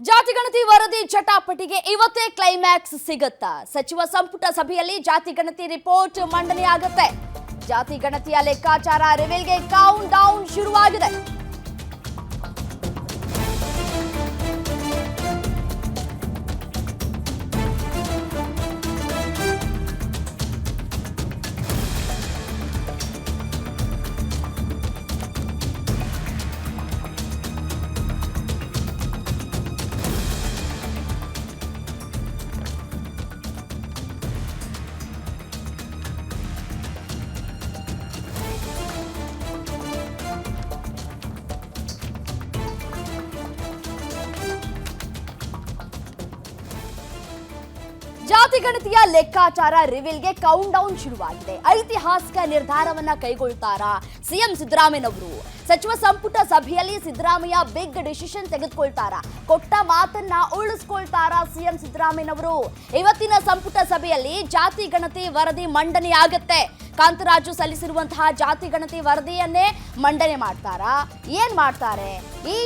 ಜಾತಿಗಣತಿ ವರದಿ ಜಟಾಪಟಿಗೆ ಇವತ್ತೇ ಕ್ಲೈಮ್ಯಾಕ್ಸ್ ಸಿಗುತ್ತಾ? ಸಚಿವ ಸಂಪುಟ ಸಭೆಯಲ್ಲಿ ಜಾತಿಗಣತಿ ರಿಪೋರ್ಟ್ ಮಂಡನೆಯಾಗುತ್ತೆ. ಜಾತಿಗಣತಿಯ ಲೆಕ್ಕಾಚಾರ ರಿವೀಲ್ಗೆ ಕೌಂಟ್ ಡೌನ್ ಶುರುವಾಗಿದೆ. ಜಾತಿಗಣತಿಯ ಲೆಕ್ಕಾಚಾರ ರಿವೀಲ್ಗೆ ಕೌಂಟ್ ಡೌನ್ ಶುರುವಾಗಿದೆ. ಐತಿಹಾಸಿಕ ನಿರ್ಧಾರವನ್ನ ಕೈಗೊಳ್ತಾರಾ ಸಿಎಂ ಸಿದ್ದರಾಮಯ್ಯನವರು? ಸಚಿವ ಸಂಪುಟ ಸಭೆಯಲ್ಲಿ ಸಿದ್ದರಾಮಯ್ಯ ಬಿಗ್ ಡಿಸಿಷನ್ ತೆಗೆದುಕೊಳ್ತಾರಾ? ಕೊಟ್ಟ ಮಾತನ್ನ ಉಳಿಸ್ಕೊಳ್ತಾರಾ ಸಿಎಂ ಸಿದ್ದರಾಮಯ್ಯನವರು? ಇವತ್ತಿನ ಸಂಪುಟ ಸಭೆಯಲ್ಲಿ ಜಾತಿಗಣತಿ ವರದಿ ಮಂಡನೆಯಾಗುತ್ತೆ. ಕಾಂತರಾಜು ಸಲ್ಲಿಸಿರುವಂತಹ ಜಾತಿಗಣತಿ ವರದಿಯನ್ನೇ ಮಂಡನೆ ಮಾಡ್ತಾರಾ? ಏನ್ ಮಾಡ್ತಾರೆ? ಈ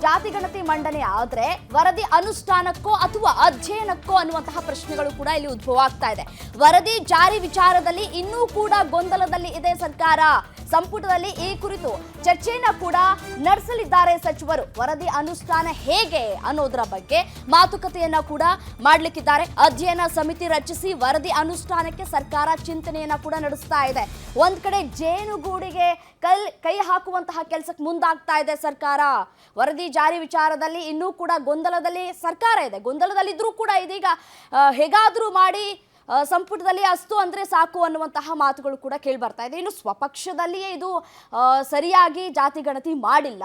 ಜಾತಿಗಣತಿ ಮಂಡನೆ ಆದ್ರೆ ವರದಿ ಅನುಷ್ಠಾನಕ್ಕೋ ಅಥವಾ ಅಧ್ಯಯನಕ್ಕೋ ಅನ್ನುವಂತಹ ಪ್ರಶ್ನೆಗಳು ಕೂಡ ಇಲ್ಲಿ ಉದ್ಭವ ಆಗ್ತಾ ಇದೆ. ವರದಿ ಜಾರಿ ವಿಚಾರದಲ್ಲಿ ಇನ್ನೂ ಕೂಡ ಗೊಂದಲದಲ್ಲಿ ಇದೆ ಸರ್ಕಾರ. ಸಂಪುಟದಲ್ಲಿ ಈ ಕುರಿತು ಚರ್ಚೆಯನ್ನ ಕೂಡ ನಡೆಸಲಿದ್ದಾರೆ ಸಚಿವರು. ವರದಿ ಅನುಷ್ಠಾನ ಹೇಗೆ ಅನ್ನೋದರ ಬಗ್ಗೆ ಮಾತುಕತೆಯನ್ನ ಕೂಡ ಮಾಡಲಿಕ್ಕಿದ್ದಾರೆ. ಅಧ್ಯಯನ ಸಮಿತಿ ರಚಿಸಿ ವರದಿ ಅನುಷ್ಠಾನಕ್ಕೆ ಸರ್ಕಾರ ಚಿಂತನೆಯನ್ನ ಕೂಡ ನಡೆಸ್ತಾ ಇದೆ. ಒಂದ್ ಕಡೆ ಜೇನುಗೂಡಿಗೆ ಕೈ ಹಾಕುವಂತಹ ಕೆಲಸಕ್ಕೆ ಮುಂದಾಗ್ತಾ ಇದೆ ಸರ್ಕಾರ. ವರದಿ ಜಾರಿ ವಿಚಾರದಲ್ಲಿ ಇನ್ನೂ ಕೂಡ ಗೊಂದಲದಲ್ಲಿ ಸರ್ಕಾರ ಇದೆ. ಗೊಂದಲದಲ್ಲಿದ್ರೂ ಕೂಡ ಇದೀಗ ಹೇಗಾದ್ರೂ ಮಾಡಿ ಸಂಪುಟದಲ್ಲಿ ಅಸ್ತು ಅಂದ್ರೆ ಸಾಕು ಅನ್ನುವಂತಹ ಮಾತುಗಳು ಕೂಡ ಕೇಳಿ ಬರ್ತಾ ಇದೆ. ಇನ್ನು ಸ್ವಪಕ್ಷದಲ್ಲಿಯೇ ಇದು ಸರಿಯಾಗಿ ಜಾತಿಗಣತಿ ಮಾಡಿಲ್ಲ,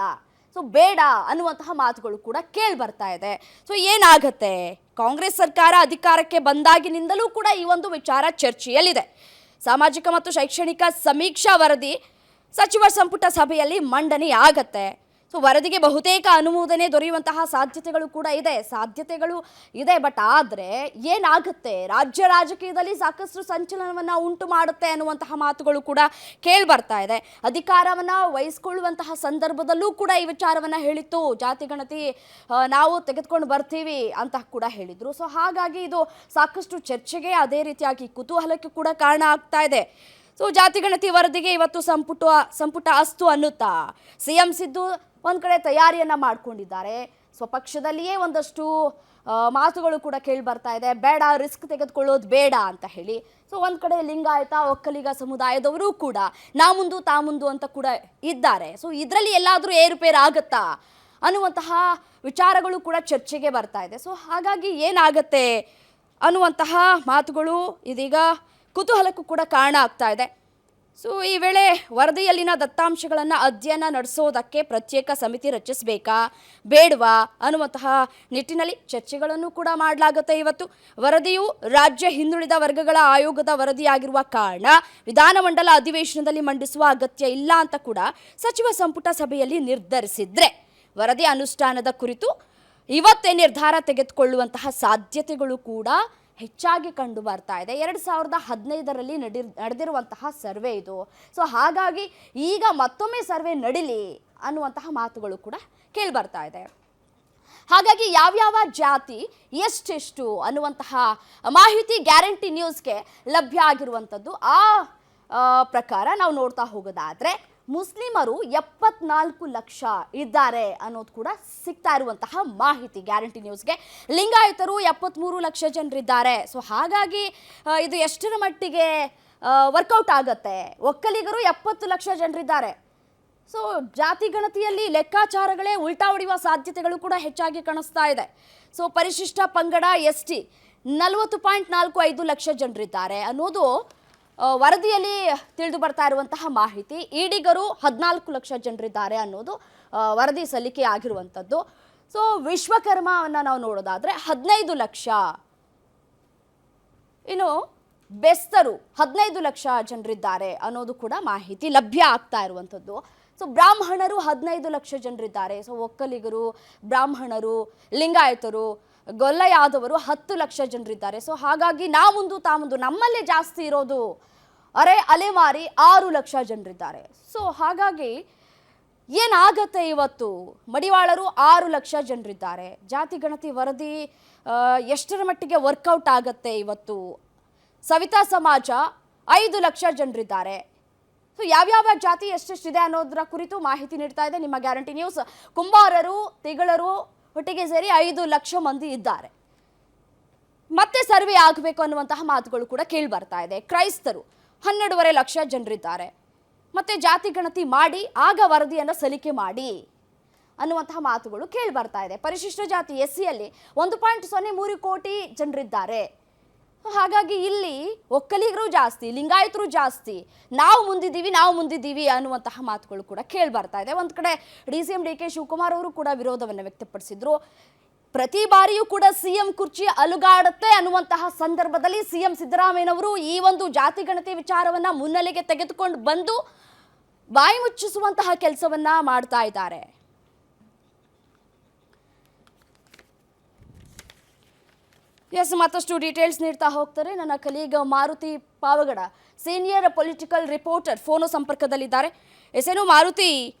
ಸೊ ಬೇಡ ಅನ್ನುವಂತಹ ಮಾತುಗಳು ಕೂಡ ಕೇಳಿ ಬರ್ತಾ ಇದೆ. ಸೊ ಏನಾಗತ್ತೆ? ಕಾಂಗ್ರೆಸ್ ಸರ್ಕಾರ ಅಧಿಕಾರಕ್ಕೆ ಬಂದಾಗಿನಿಂದಲೂ ಕೂಡ ಈ ಒಂದು ವಿಚಾರ ಚರ್ಚೆಯಲ್ಲಿದೆ. ಸಾಮಾಜಿಕ ಮತ್ತು ಶೈಕ್ಷಣಿಕ ಸಮೀಕ್ಷಾ ವರದಿ ಸಚಿವ ಸಂಪುಟ ಸಭೆಯಲ್ಲಿ ಮಂಡನೆಯಾಗತ್ತೆ. ಸೊ ವರದಿಗೆ ಬಹುತೇಕ ಅನುಮೋದನೆ ದೊರೆಯುವಂತಹ ಸಾಧ್ಯತೆಗಳು ಇದೆ. ಬಟ್ ಆದರೆ ಏನಾಗುತ್ತೆ? ರಾಜ್ಯ ರಾಜಕೀಯದಲ್ಲಿ ಸಾಕಷ್ಟು ಸಂಚಲನವನ್ನು ಉಂಟು ಮಾಡುತ್ತೆ ಅನ್ನುವಂತಹ ಮಾತುಗಳು ಕೂಡ ಕೇಳಿ ಬರ್ತಾ ಇದೆ. ಅಧಿಕಾರವನ್ನು ವಹಿಸ್ಕೊಳ್ಳುವಂತಹ ಸಂದರ್ಭದಲ್ಲೂ ಕೂಡ ಈ ವಿಚಾರವನ್ನು ಹೇಳಿತ್ತು. ಜಾತಿಗಣತಿ ನಾವು ತೆಗೆದುಕೊಂಡು ಬರ್ತೀವಿ ಅಂತ ಕೂಡ ಹೇಳಿದ್ರು. ಸೊ ಹಾಗಾಗಿ ಇದು ಸಾಕಷ್ಟು ಚರ್ಚೆಗೆ, ಅದೇ ರೀತಿಯಾಗಿ ಕುತೂಹಲಕ್ಕೆ ಕೂಡ ಕಾರಣ ಆಗ್ತಾ ಇದೆ. ಸೊ ಜಾತಿಗಣತಿ ವರದಿಗೆ ಇವತ್ತು ಸಂಪುಟ ಅಸ್ತು ಅನ್ನುತ್ತಾ? ಸಿಎಂ ಸಿದ್ದು ಒಂದು ಕಡೆ ತಯಾರಿಯನ್ನ ಮಾಡ್ಕೊಂಡಿದ್ದಾರೆ. ಸ್ವಪಕ್ಷದಲ್ಲಿಯೇ ಒಂದಷ್ಟು ಮಾತುಗಳು ಕೂಡ ಕೇಳಿ ಬರ್ತಾ ಇದೆ, ಬೇಡ, ರಿಸ್ಕ್ ತೆಗೆದುಕೊಳ್ಳೋದು ಬೇಡ ಅಂತ ಹೇಳಿ. ಸೊ ಒಂದು ಕಡೆ ಲಿಂಗಾಯತ ಒಕ್ಕಲಿಗ ಸಮುದಾಯದವರು ಕೂಡ ನಾ ಮುಂದು ತಾ ಮುಂದು ಅಂತ ಕೂಡ ಇದ್ದಾರೆ. ಸೊ ಇದರಲ್ಲಿ ಎಲ್ಲಾದರೂ ಏರುಪೇರು ಆಗುತ್ತಾ ಅನ್ನುವಂತಹ ವಿಚಾರಗಳು ಕೂಡ ಚರ್ಚೆಗೆ ಬರ್ತಾ ಇದೆ. ಸೊ ಹಾಗಾಗಿ ಏನಾಗತ್ತೆ ಅನ್ನುವಂತಹ ಮಾತುಗಳು ಇದೀಗ ಕುತೂಹಲಕ್ಕೂ ಕೂಡ ಕಾರಣ ಆಗ್ತಾ ಇದೆ. ಸೊ ಈ ವೇಳೆ ವರದಿಯಲ್ಲಿನ ದತ್ತಾಂಶಗಳನ್ನು ಅಧ್ಯಯನ ನಡೆಸೋದಕ್ಕೆ ಪ್ರತ್ಯೇಕ ಸಮಿತಿ ರಚಿಸಬೇಕಾ ಬೇಡವಾ ಅನ್ನುವಂತಹ ನಿಟ್ಟಿನಲ್ಲಿ ಚರ್ಚೆಗಳನ್ನು ಕೂಡ ಮಾಡಲಾಗುತ್ತೆ. ಇವತ್ತು ವರದಿಯು ರಾಜ್ಯ ಹಿಂದುಳಿದ ವರ್ಗಗಳ ಆಯೋಗದ ವರದಿಯಾಗಿರುವ ಕಾರಣ ವಿಧಾನಮಂಡಲ ಅಧಿವೇಶನದಲ್ಲಿ ಮಂಡಿಸುವ ಅಗತ್ಯ ಇಲ್ಲ ಅಂತ ಕೂಡ ಸಚಿವ ಸಂಪುಟ ಸಭೆಯಲ್ಲಿ ನಿರ್ಧರಿಸಿದ್ರೆ ವರದಿ ಅನುಷ್ಠಾನದ ಕುರಿತು ಇವತ್ತೇ ನಿರ್ಧಾರ ತೆಗೆದುಕೊಳ್ಳುವಂತಹ ಸಾಧ್ಯತೆಗಳು ಕೂಡ ಹೆಚ್ಚಾಗಿ ಕಂಡು ಬರ್ತಾ ಇದೆ. 2015ರಲ್ಲಿ ನಡೆದಿರುವಂತಹ ಸರ್ವೆ ಇದು. ಸೊ ಹಾಗಾಗಿ ಈಗ ಮತ್ತೊಮ್ಮೆ ಸರ್ವೆ ನಡೀಲಿ ಅನ್ನುವಂತಹ ಮಾತುಗಳು ಕೂಡ ಕೇಳಿ ಬರ್ತಾ ಇದೆ. ಹಾಗಾಗಿ ಯಾವ್ಯಾವ ಜಾತಿ ಎಷ್ಟೆಷ್ಟು ಅನ್ನುವಂತಹ ಮಾಹಿತಿ ಗ್ಯಾರಂಟಿ ನ್ಯೂಸ್ಗೆ ಲಭ್ಯ ಆಗಿರುವಂಥದ್ದು. ಆ ಪ್ರಕಾರ ನಾವು ನೋಡ್ತಾ ಹೋಗೋದಾದ್ರೆ ಮುಸ್ಲಿಮರು 74 ಲಕ್ಷ ಇದ್ದಾರೆ ಅನ್ನೋದು ಕೂಡ ಸಿಗ್ತಾ ಇರುವಂತಹ ಮಾಹಿತಿ ಗ್ಯಾರಂಟಿ ನ್ಯೂಸ್ಗೆ. ಲಿಂಗಾಯತರು 73 ಲಕ್ಷ ಜನರಿದ್ದಾರೆ. ಸೊ ಹಾಗಾಗಿ ಇದು ಎಷ್ಟರ ಮಟ್ಟಿಗೆ ವರ್ಕೌಟ್ ಆಗುತ್ತೆ? ಒಕ್ಕಲಿಗರು 70 ಲಕ್ಷ ಜನರಿದ್ದಾರೆ. ಸೊ ಜಾತಿ ಗಣತಿಯಲ್ಲಿ ಲೆಕ್ಕಾಚಾರಗಳೇ ಉಲ್ಟಾ ಹೊಡೆಯುವ ಸಾಧ್ಯತೆಗಳು ಕೂಡ ಹೆಚ್ಚಾಗಿ ಕಾಣಿಸ್ತಾ ಇದೆ. ಸೊ ಪರಿಶಿಷ್ಟ ಪಂಗಡ ST 40.45 ಲಕ್ಷ ಜನರಿದ್ದಾರೆ ಅನ್ನೋದು ವರದಿಯಲ್ಲಿ ತಿಳಿದು ಬರ್ತಾ ಇರುವಂತಹ ಮಾಹಿತಿ. ಈಡಿಗರು 14 ಲಕ್ಷ ಜನರಿದ್ದಾರೆ ಅನ್ನೋದು ವರದಿ ಸಲ್ಲಿಕೆ ಆಗಿರುವಂಥದ್ದು. ಸೊ ವಿಶ್ವಕರ್ಮವನ್ನು ನಾವು ನೋಡೋದಾದ್ರೆ 15 ಲಕ್ಷ, ಇನ್ನು ಬೆಸ್ತರು 15 ಲಕ್ಷ ಜನರಿದ್ದಾರೆ ಅನ್ನೋದು ಕೂಡ ಮಾಹಿತಿ ಲಭ್ಯ ಆಗ್ತಾ ಇರುವಂಥದ್ದು. ಸೊ ಬ್ರಾಹ್ಮಣರು 15 ಲಕ್ಷ ಜನರಿದ್ದಾರೆ. ಸೊ ಒಕ್ಕಲಿಗರು, ಬ್ರಾಹ್ಮಣರು, ಲಿಂಗಾಯತರು, ಗೊಲ್ಲಯಾದವರು 10 ಲಕ್ಷ ಜನರಿದ್ದಾರೆ. ಸೊ ಹಾಗಾಗಿ ನಾ ಮುಂದು ತಾ ಮುಂದು ನಮ್ಮಲ್ಲೇ ಜಾಸ್ತಿ ಇರೋದು ಅಲೆಮಾರಿ 6 ಲಕ್ಷ ಜನರಿದ್ದಾರೆ. ಸೊ ಹಾಗಾಗಿ ಏನಾಗತ್ತೆ ಇವತ್ತು? ಮಡಿವಾಳರು 6 ಲಕ್ಷ ಜನರಿದ್ದಾರೆ. ಜಾತಿ ಗಣತಿ ವರದಿ ಎಷ್ಟರ ಮಟ್ಟಿಗೆ ವರ್ಕೌಟ್ ಆಗತ್ತೆ ಇವತ್ತು? ಸವಿತಾ ಸಮಾಜ 5 ಲಕ್ಷ ಜನರಿದ್ದಾರೆ. ಸೊ ಯಾವ್ಯಾವ ಜಾತಿ ಎಷ್ಟೆಷ್ಟಿದೆ ಅನ್ನೋದರ ಕುರಿತು ಮಾಹಿತಿ ನೀಡ್ತಾ ಇದೆ ನಿಮ್ಮ ಗ್ಯಾರಂಟಿ ನ್ಯೂಸ್. ಕುಂಬಾರರು, ತಿಗಳರು ಒಟ್ಟಿಗೆ ಸೇರಿ 5 ಲಕ್ಷ ಮಂದಿ ಇದ್ದಾರೆ. ಮತ್ತೆ ಸರ್ವೆ ಆಗಬೇಕು ಅನ್ನುವಂತಹ ಮಾತುಗಳು ಕೂಡ ಕೇಳಿ ಬರ್ತಾ ಇದೆ. ಕ್ರೈಸ್ತರು 12.5 ಲಕ್ಷ ಜನರಿದ್ದಾರೆ. ಮತ್ತೆ ಜಾತಿ ಗಣತಿ ಮಾಡಿ ಆಗ ವರದಿಯನ್ನು ಸಲ್ಲಿಕೆ ಮಾಡಿ ಅನ್ನುವಂತಹ ಮಾತುಗಳು ಕೇಳಿ ಬರ್ತಾ ಇದೆ. ಪರಿಶಿಷ್ಟ ಜಾತಿ SCಯಲ್ಲಿ 1.03 ಕೋಟಿ ಜನರಿದ್ದಾರೆ. ಹಾಗಾಗಿ ಇಲ್ಲಿ ಒಕ್ಕಲಿಗರು ಜಾಸ್ತಿ, ಲಿಂಗಾಯತರು ಜಾಸ್ತಿ, ನಾವು ಮುಂದಿದ್ದೀವಿ ಅನ್ನುವಂತಹ ಮಾತುಗಳು ಕೂಡ ಕೇಳಿ ಬರ್ತಾ ಇದೆ. ಒಂದು ಕಡೆ DCM DK ಶಿವಕುಮಾರ್ ಅವರು ಕೂಡ ವಿರೋಧವನ್ನು ವ್ಯಕ್ತಪಡಿಸಿದ್ರು. ಪ್ರತಿ ಬಾರಿಯೂ ಕೂಡ CM ಕುರ್ಚಿ ಅಲುಗಾಡುತ್ತೆ ಅನ್ನುವಂತಹ ಸಂದರ್ಭದಲ್ಲಿ CM ಸಿದ್ದರಾಮಯ್ಯನವರು ಈ ಒಂದು ಜಾತಿ ಗಣತಿ ವಿಚಾರವನ್ನ ಮುನ್ನೆಲೆಗೆ ತೆಗೆದುಕೊಂಡು ಬಂದು ಬಾಯಿ ಮುಚ್ಚಿಸುವಂತಹ ಕೆಲಸವನ್ನ ಮಾಡ್ತಾ ಇದ್ದಾರೆ. ಎಸ್, ಮತ್ತಷ್ಟು ಡೀಟೇಲ್ಸ್ ನೀಡ್ತಾ ಹೋಗ್ತಾರೆ ನನ್ನ colleague Maruti Pavagada, senior political reporter, phone ಸಂಪರ್ಕದಲ್ಲಿದ್ದಾರೆ. ಎಸೇನು ಮಾರುತಿ,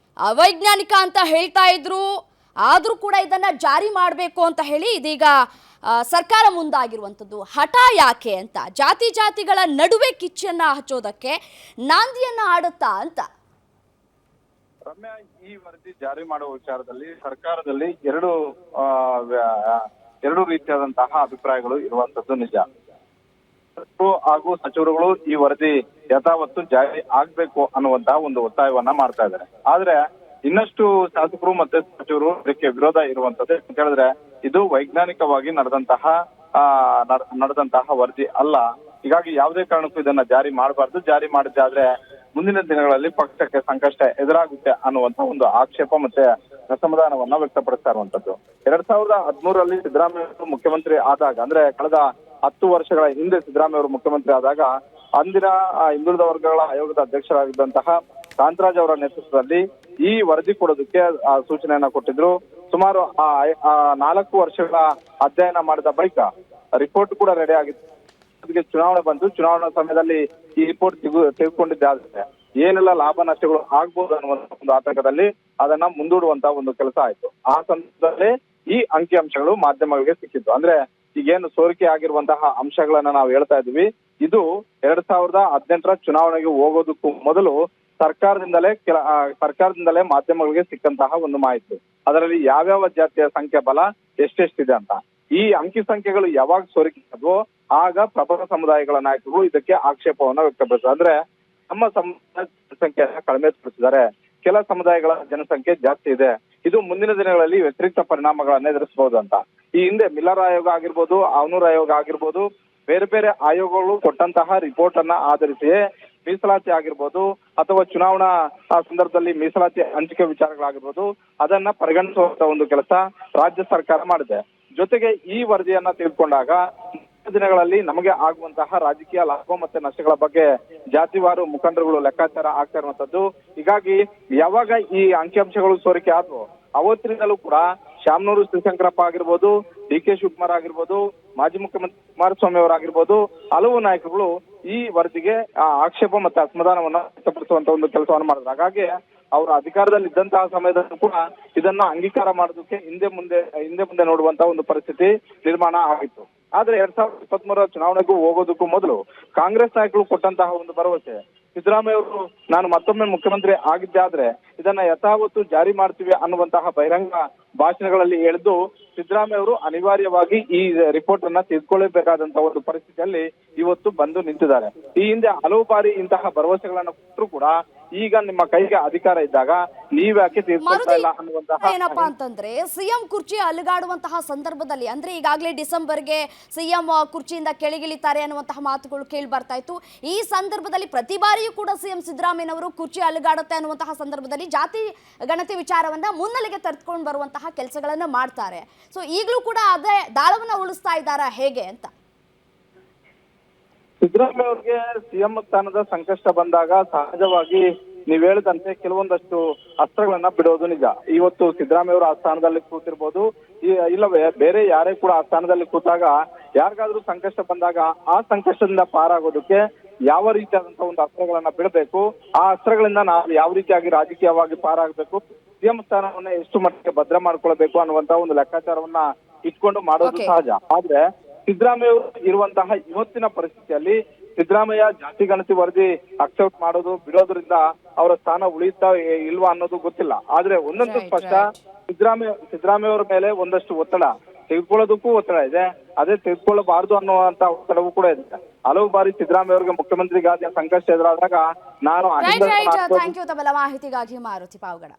ಅವೈಜ್ಞಾನಿಕ ಅಂತ ಹೇಳ್ತಾ ಇದ್ರು, ಆದರೂ ಕೂಡ ಇದನ್ನ ಜಾರಿ ಮಾಡಬೇಕು ಅಂತ ಹೇಳಿ ಇದೀಗ ಸರ್ಕಾರ ಮುಂದಾಗಿರುವಂಥದ್ದು. ಹಠ ಯಾಕೆ ಅಂತ, ಜಾತಿಗಳ ನಡುವೆ ಕಿಚ್ಚನ್ನ ಹಚ್ಚೋದಕ್ಕೆ ನಾಂದಿಯನ್ನ ಆಡುತ್ತಾ ಅಂತ? ರಮ್ಯಾ, ಈ ವರದಿ ಜಾರಿ ಮಾಡುವ ವಿಚಾರದಲ್ಲಿ ಸರ್ಕಾರದಲ್ಲಿ ಎರಡು ರೀತಿಯಾದಂತಹ ಅಭಿಪ್ರಾಯಗಳು ಇರುವಂತದ್ದು ನಿಜ. ಹಾಗೂ ಸಚಿವರುಗಳು ಈ ವರದಿ ಯಥಾವತ್ತು ಜಾರಿ ಆಗ್ಬೇಕು ಅನ್ನುವಂತಹ ಒಂದು ಒತ್ತಾಯವನ್ನ ಮಾಡ್ತಾ ಇದ್ದಾರೆ. ಆದ್ರೆ ಇನ್ನಷ್ಟು ಶಾಸಕರು ಮತ್ತೆ ಸಚಿವರು ಇದಕ್ಕೆ ವಿರೋಧ ಇರುವಂತದ್ದು. ಅಂತ ಹೇಳಿದ್ರೆ ಇದು ವೈಜ್ಞಾನಿಕವಾಗಿ ನಡೆದಂತಹ ವರದಿ ಅಲ್ಲ. ಹೀಗಾಗಿ ಯಾವುದೇ ಕಾರಣಕ್ಕೂ ಇದನ್ನ ಜಾರಿ ಮಾಡಬಾರ್ದು. ಜಾರಿ ಮಾಡಿದ್ದಾದ್ರೆ ಮುಂದಿನ ದಿನಗಳಲ್ಲಿ ಪಕ್ಷಕ್ಕೆ ಸಂಕಷ್ಟ ಎದುರಾಗುತ್ತೆ ಅನ್ನುವಂತ ಒಂದು ಆಕ್ಷೇಪ ಮತ್ತೆ ಅಸಮಾಧಾನವನ್ನ ವ್ಯಕ್ತಪಡಿಸ್ತಾ ಇರುವಂತದ್ದು. 2013ರಲ್ಲಿ ಸಿದ್ದರಾಮಯ್ಯ ಅವರು ಮುಖ್ಯಮಂತ್ರಿ ಆದಾಗ, ಅಂದ್ರೆ ಕಳೆದ 10 ವರ್ಷಗಳ ಹಿಂದೆ ಸಿದ್ದರಾಮಯ್ಯ ಅವರು ಮುಖ್ಯಮಂತ್ರಿ ಆದಾಗ ಅಂದಿನ ಹಿಂದುಳಿದ ವರ್ಗಗಳ ಆಯೋಗದ ಅಧ್ಯಕ್ಷರಾಗಿದ್ದಂತಹ ಕಾಂತರಾಜ್ ಅವರ ನೇತೃತ್ವದಲ್ಲಿ ಈ ವರದಿ ಕೊಡೋದಕ್ಕೆ ಸೂಚನೆಯನ್ನ ಕೊಟ್ಟಿದ್ರು. ಸುಮಾರು 4 ವರ್ಷಗಳ ಅಧ್ಯಯನ ಮಾಡಿದ ಬಳಿಕ ರಿಪೋರ್ಟ್ ಕೂಡ ರೆಡಿ ಆಗಿತ್ತು. ಚುನಾವಣೆ ಬಂದು ಚುನಾವಣಾ ಸಮಯದಲ್ಲಿ ಈ ರಿಪೋರ್ಟ್ ತೆಗೆದುಕೊಂಡಿದ್ದಾದ್ರೆ ಏನೆಲ್ಲ ಲಾಭ ನಷ್ಟಗಳು ಆಗ್ಬೋದು ಅನ್ನುವಂತ ಒಂದು ಆತಂಕದಲ್ಲಿ ಅದನ್ನ ಮುಂದೂಡುವಂತ ಒಂದು ಕೆಲಸ ಆಯ್ತು. ಆ ಸಂದರ್ಭದಲ್ಲಿ ಈ ಅಂಕಿಅಂಶಗಳು ಮಾಧ್ಯಮಗಳಿಗೆ ಸಿಕ್ಕಿತ್ತು. ಅಂದ್ರೆ ಈಗೇನು ಸೋರಿಕೆ ಆಗಿರುವಂತಹ ಅಂಶಗಳನ್ನ ನಾವು ಹೇಳ್ತಾ ಇದೀವಿ, ಇದು 2018ರ ಚುನಾವಣೆಗೆ ಹೋಗೋದಕ್ಕೂ ಮೊದಲು ಸರ್ಕಾರದಿಂದಲೇ ಮಾಧ್ಯಮಗಳಿಗೆ ಸಿಕ್ಕಂತಹ ಒಂದು ಮಾಹಿತಿ. ಅದರಲ್ಲಿ ಯಾವ್ಯಾವ ಜಾತಿಯ ಸಂಖ್ಯೆ ಬಲ ಎಷ್ಟೆಷ್ಟಿದೆ ಅಂತ. ಈ ಅಂಕಿ ಸಂಖ್ಯೆಗಳು ಯಾವಾಗ ಸೋರಿಕೆ ಆದ್ವೋ ಆಗ ಪ್ರಬಲ ಸಮುದಾಯಗಳ ನಾಯಕರು ಇದಕ್ಕೆ ಆಕ್ಷೇಪವನ್ನ ವ್ಯಕ್ತಪಡಿಸಿದ್ದಾರೆ. ಅಂದ್ರೆ ನಮ್ಮ ಸಮುದಾಯದ ಜನಸಂಖ್ಯೆಯನ್ನ ಕಡಿಮೆಗೊಳಿಸಿದ್ದಾರೆ, ಕೆಲ ಸಮುದಾಯಗಳ ಜನಸಂಖ್ಯೆ ಜಾಸ್ತಿ ಇದೆ, ಇದು ಮುಂದಿನ ದಿನಗಳಲ್ಲಿ ವ್ಯತಿರಿಕ್ತ ಪರಿಣಾಮಗಳನ್ನ ಎದುರಿಸಬಹುದು ಅಂತ. ಈ ಹಿಂದೆ ಮಿಲ್ಲರ್ ಆಯೋಗ ಆಗಿರ್ಬೋದು, ಅವನೂರ್ ಆಯೋಗ ಆಗಿರ್ಬೋದು, ಬೇರೆ ಬೇರೆ ಆಯೋಗಗಳು ಕೊಟ್ಟಂತಹ ರಿಪೋರ್ಟ್ ಅನ್ನ ಆಧರಿಸಿ ಮೀಸಲಾತಿ ಆಗಿರ್ಬೋದು ಅಥವಾ ಚುನಾವಣಾ ಸಂದರ್ಭದಲ್ಲಿ ಮೀಸಲಾತಿ ಹಂಚಿಕೆ ವಿಚಾರಗಳಾಗಿರ್ಬೋದು ಅದನ್ನ ಪರಿಗಣಿಸುವಂತ ಒಂದು ಕೆಲಸ ರಾಜ್ಯ ಸರ್ಕಾರ ಮಾಡಿದೆ. ಜೊತೆಗೆ ಈ ವರದಿಯನ್ನ ತೆಗೆದುಕೊಂಡಾಗ ದಿನಗಳಲ್ಲಿ ನಮಗೆ ಆಗುವಂತಹ ರಾಜಕೀಯ ಲಾಭ ಮತ್ತೆ ನಷ್ಟಗಳ ಬಗ್ಗೆ ಜಾತಿವಾರು ಮುಖಂಡರುಗಳು ಲೆಕ್ಕಾಚಾರ ಆಗ್ತಾ ಇರುವಂತದ್ದು. ಹೀಗಾಗಿ ಯಾವಾಗ ಈ ಅಂಕಿಅಂಶಗಳು ಸೋರಿಕೆ ಆದ್ವು ಅವತ್ತಿನಿಂದಲೂ ಕೂಡ ಶಾಮನೂರು ಶ್ರೀಶಂಕರಪ್ಪ ಆಗಿರ್ಬೋದು, DK ಶಿವಕುಮಾರ್ ಆಗಿರ್ಬೋದು, ಮಾಜಿ ಮುಖ್ಯಮಂತ್ರಿ ಕುಮಾರಸ್ವಾಮಿ ಅವರಾಗಿರ್ಬೋದು, ಹಲವು ನಾಯಕರುಗಳು ಈ ವರದಿಗೆ ಆಕ್ಷೇಪ ಮತ್ತೆ ಅಸಮಾಧಾನವನ್ನ ವ್ಯಕ್ತಪಡಿಸುವಂತ ಒಂದು ಕೆಲಸವನ್ನು ಮಾಡಿದ್ರು. ಹಾಗಾಗಿ ಅವರು ಅಧಿಕಾರದಲ್ಲಿ ಇದ್ದಂತಹ ಸಮಯದಲ್ಲೂ ಕೂಡ ಇದನ್ನ ಅಂಗೀಕಾರ ಮಾಡೋದಕ್ಕೆ ಹಿಂದೆ ಮುಂದೆ ನೋಡುವಂತ ಒಂದು ಪರಿಸ್ಥಿತಿ ನಿರ್ಮಾಣ ಆಗಿತ್ತು. ಆದ್ರೆ 2023ರ ಚುನಾವಣೆಗೂ ಹೋಗೋದಕ್ಕೂ ಮೊದಲು ಕಾಂಗ್ರೆಸ್ ನಾಯಕರು ಕೊಟ್ಟಂತಹ ಒಂದು ಭರವಸೆ, ಸಿದ್ದರಾಮಯ್ಯ ಅವರು ನಾನು ಮತ್ತೊಮ್ಮೆ ಮುಖ್ಯಮಂತ್ರಿ ಆಗಿದ್ದಾದ್ರೆ ಇದನ್ನ ಯಥಾವತ್ತು ಜಾರಿ ಮಾಡ್ತೀವಿ ಅನ್ನುವಂತಹ ಬಹಿರಂಗ ಭಾಷಣಗಳಲ್ಲಿ ಹೇಳಿದ್ದು ಸಿದ್ದರಾಮಯ್ಯ ಅವರು ಅನಿವಾರ್ಯವಾಗಿ ಈ ರಿಪೋರ್ಟ್ ಅನ್ನ ತೆಗೆದುಕೊಳ್ಳಬೇಕಾದಂತಹ ಒಂದು ಪರಿಸ್ಥಿತಿಯಲ್ಲಿ ಇವತ್ತು ಬಂದು ನಿಂತಿದ್ದಾರೆ. ಈ ಹಿಂದೆ ಹಲವು ಬಾರಿ ಇಂತಹ ಭರವಸೆಗಳನ್ನ ಕೊಟ್ಟರು ಕೂಡ ಈಗ ನಿಮ್ಮ ಕೈಗೆ ಅಧಿಕಾರ ಇದ್ದಾಗ ನೀವ್ಯಾಕೆ ತೀರ್ಕೊಳ್ತಾ ಇಲ್ಲ ಅನ್ನುವಂತಹ ಏನಪ್ಪಾ ಅಂತಂದ್ರೆ CM ಕುರ್ಚಿ ಅಲುಗಾಡುವಂತಹ ಸಂದರ್ಭದಲ್ಲಿ, ಅಂದ್ರೆ ಈಗಾಗಲೇ ಡಿಸೆಂಬರ್ಗೆ CM ಕುರ್ಚಿಯಿಂದ ಕೆಳಗಿಳಿತಾರೆ ಅನ್ನುವಂತಹ ಮಾತುಗಳು ಕೇಳಿ ಬರ್ತಾ ಇತ್ತು. ಈ ಸಂದರ್ಭದಲ್ಲಿ ಪ್ರತಿ ಬಾರಿಯೂ ಕೂಡ CM ಸಿದ್ದರಾಮಯ್ಯನವರು ಕುರ್ಚಿ ಅಲುಗಾಡುತ್ತೆ ಅನ್ನುವಂತಹ ಸಂದರ್ಭದಲ್ಲಿ ಜಾತಿ ಗಣತಿ ವಿಚಾರವನ್ನ ಮುನ್ನೆಲೆಗೆ ತರ್ಕೊಂಡು ಬರುವಂತಹ ಕೆಲಸಗಳನ್ನ ಮಾಡ್ತಾರೆ. ಸೊ ಈಗಲೂ ಕೂಡ ಅದೇ ದಾಳವನ್ನ ಉಳಿಸ್ತಾ ಇದ್ದಾರಾ ಹೇಗೆ ಅಂತ? ಸಿದ್ದರಾಮಯ್ಯ ಅವ್ರಿಗೆ CM ಸ್ಥಾನದ ಸಂಕಷ್ಟ ಬಂದಾಗ ಸಹಜವಾಗಿ ನೀವ್ ಹೇಳಿದಂತೆ ಕೆಲವೊಂದಷ್ಟು ಅಸ್ತ್ರಗಳನ್ನ ಬಿಡೋದು ನಿಜ. ಇವತ್ತು ಸಿದ್ದರಾಮಯ್ಯ ಅವರು ಆ ಸ್ಥಾನದಲ್ಲಿ ಕೂತಿರ್ಬೋದು, ಇಲ್ಲವೇ ಬೇರೆ ಯಾರೇ ಕೂಡ ಆ ಸ್ಥಾನದಲ್ಲಿ ಕೂತಾಗ ಯಾರಿಗಾದ್ರೂ ಸಂಕಷ್ಟ ಬಂದಾಗ ಆ ಸಂಕಷ್ಟದಿಂದ ಪಾರಾಗೋದಕ್ಕೆ ಯಾವ ರೀತಿಯಾದಂತಹ ಒಂದು ಅಸ್ತ್ರಗಳನ್ನ ಬಿಡಬೇಕು, ಆ ಅಸ್ತ್ರಗಳಿಂದ ನಾವು ಯಾವ ರೀತಿಯಾಗಿ ರಾಜಕೀಯವಾಗಿ ಪಾರಾಗಬೇಕು ಸಿಎಂ ಸ್ಥಾನವನ್ನ ಎಷ್ಟು ಮಟ್ಟಿಗೆ ಭದ್ರ ಮಾಡ್ಕೊಳ್ಬೇಕು ಅನ್ನುವಂತ ಒಂದು ಲೆಕ್ಕಾಚಾರವನ್ನ ಇಟ್ಕೊಂಡು ಮಾಡೋದು Okay. ಸಹಜ. ಆದ್ರೆ ಸಿದ್ದರಾಮಯ್ಯ ಇವತ್ತಿನ ಇವತ್ತಿನ ಪರಿಸ್ಥಿತಿಯಲ್ಲಿ ಸಿದ್ದರಾಮಯ್ಯ ಜಾತಿ ಗಣತಿ ವರದಿ ಅಕ್ಸೆಪ್ಟ್ ಮಾಡೋದು ಬಿಡೋದ್ರಿಂದ ಅವರ ಸ್ಥಾನ ಉಳಿಯುತ್ತಾ ಇಲ್ವಾ ಅನ್ನೋದು ಗೊತ್ತಿಲ್ಲ. ಆದ್ರೆ ಒಂದಂತೂ Right, ಸ್ಪಷ್ಟ, right. ಸಿದ್ದರಾಮಯ್ಯ ಅವರ ಮೇಲೆ ಒಂದಷ್ಟು ಒತ್ತಡ, ತೆಗೆದುಕೊಳ್ಳೋದಕ್ಕೂ ಒತ್ತಡ ಇದೆ, ಅದೇ ತೆಗೆದುಕೊಳ್ಳಬಾರದು ಅನ್ನುವಂತ ಒತ್ತಡವೂ ಕೂಡ ಇದೆ. ಹಲವು ಬಾರಿ ಸಿದ್ದರಾಮಯ್ಯ ಅವರಿಗೆ ಮುಖ್ಯಮಂತ್ರಿ ಗಾದಿಯ ಸಂಕಷ್ಟ ಎದುರಾದಾಗ ನಾನು right AHINDA right thank you ತಮ್ಮೆಲ್ಲ ಮಾಹಿತಿಗಾಗಿ ಮಾರುತಿ ಪಾವಗಡ.